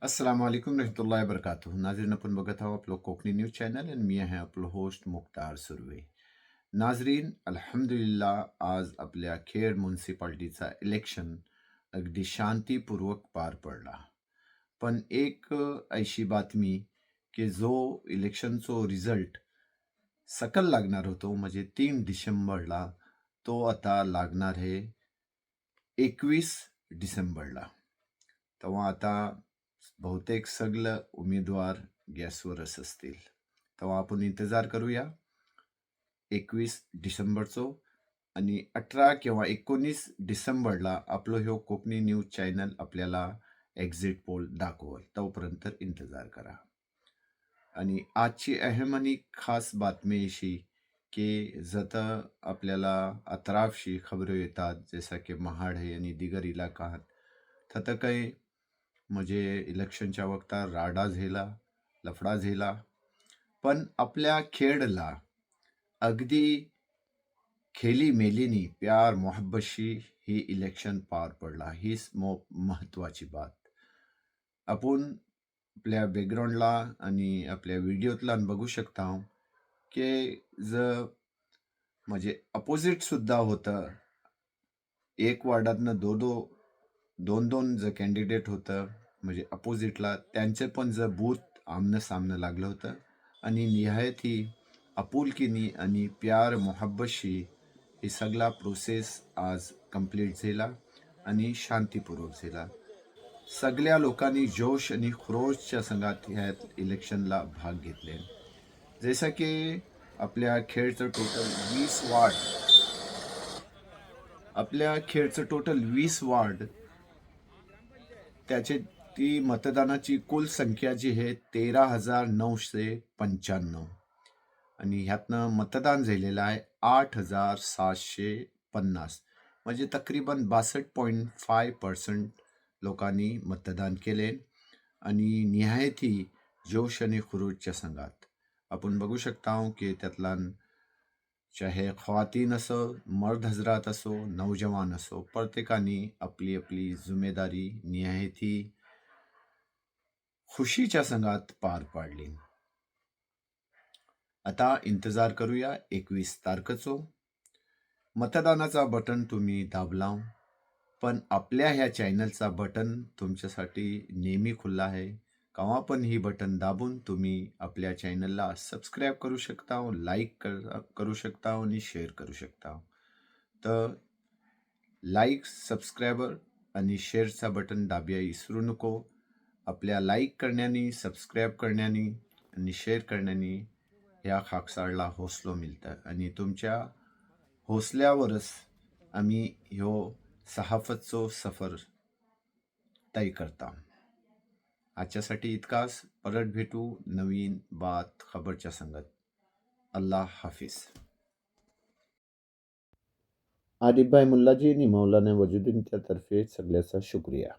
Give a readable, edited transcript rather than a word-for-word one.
अस्सलाम वालेकुम रहमतुल्लाहि व बरकातुहू. नाजरीन, आपण बघत आहोत आपलं कोकणी न्यूज चॅनल आणि मी आहे आपलं होस्ट मुख्तार सुर्वे. नाजरीन, अल्हम्दुलिल्लाह आज आपल्या खेड म्युन्सिपाल्टीचा इलेक्शन अगदी शांतीपूर्वक पार पडला. पण एक अशी बातमी की जो इलेक्शनचा रिझल्ट सकल लागणार होतो म्हणजे 3 डिसेंबरला, तो आता लागणार आहे 21 डिसेंबरला. तेव्हा आता बहुतेक सगळं उमेदवार गॅसवरच असतील. तेव्हा आपण इंतजार करूया 21 डिसेंबरचो. आणि 18 किंवा 19 डिसेंबरला आपलं ह्यो कोकणी न्यूज चॅनल आपल्याला एक्झिट पोल दाखवल. तोपर्यंत इंतजार करा. आणि आजची अहम आणि खास बातमी अशी की जत आपल्याला अतराफशी खबरो येतात, जसं की महाड आहे आणि दिगर इलाकात थतं काही म्हणजे इलेक्शनच्या वक्तार राडा झाला, लफडा झाला. पण आपल्या खेडला अगदी खेली मेलीनी प्यार मोहब्बतशी ही इलेक्शन पार पडला. हीच महत्वाची बात. आपण आपल्या बॅकग्राऊंडला आणि आपल्या व्हिडिओतला बघू शकता की म्हणजे अपोजिट सुद्धा होतं. एक वार्डातनं दोन दोन कॅन्डिडेट होतं म्हणजे अपोजिटला, त्यांचे पण बूथ आमनं सामनं लागलं होतं. आणि निहायत ही आपुलकीनी आणि प्यार मोहब्बतशी ही सगळा प्रोसेस आज कंप्लीट झाला आणि शांतीपूर्वक झाला. सगळ्या लोकांनी जोश आणि खरोशच्या संघात ह्या इलेक्शनला भाग घेतले. जसं की आपल्या खेळचं टोटल 20 वार्ड, त्याचे ती मतदानाची कुल संख्या जी आहे 13,995. आणि ह्यातनं मतदान झालेलं आहे 8,750. म्हणजे तकरीबन 62.5% लोकांनी मतदान केले. आणि निहायती जोश आणि खरुजच्या संघात आपण बघू शकता की त्यातला चाहे ख्वातीन असो, मर्द हजरात असो, नौजवान असो, प्रत्येकाने आपली आपली जिम्मेदारी निहायती खुशीच्या संघात पार पाडली. आता इंतजार करूया 21 तारखेचो. मतदानाचा बटन तुम्ही दाबला, पण आपल्या ह्या चॅनलचा बटन तुमच्यासाठी नेहमी खुला आहे. केव्हा पण ही बटन दाबून तुम्ही आपल्या चॅनलला सबस्क्राईब करू शकता, लाईक करू शकता आणि शेअर करू शकता. तर लाईक, सबस्क्रायबर आणि शेअरचा बटन दाबिया विसरू नको. आपल्या लाईक करण्याने, सबस्क्राईब करण्याने आणि शेअर करण्याने ह्या खाकसाळला हौसलो मिळतं. आणि तुमच्या हौसल्यावरच आम्ही ह्यो सहाफतचो सफर तय करता. आजच्यासाठी इतकाच. परत भेटू नवीन बात खबरच्या संगत. अल्लाह हाफिज. आदिब भाई मुल्लाजी आणि मौलाना वजुद्दीनच्या तर्फे सगळ्याचा शुक्रिया.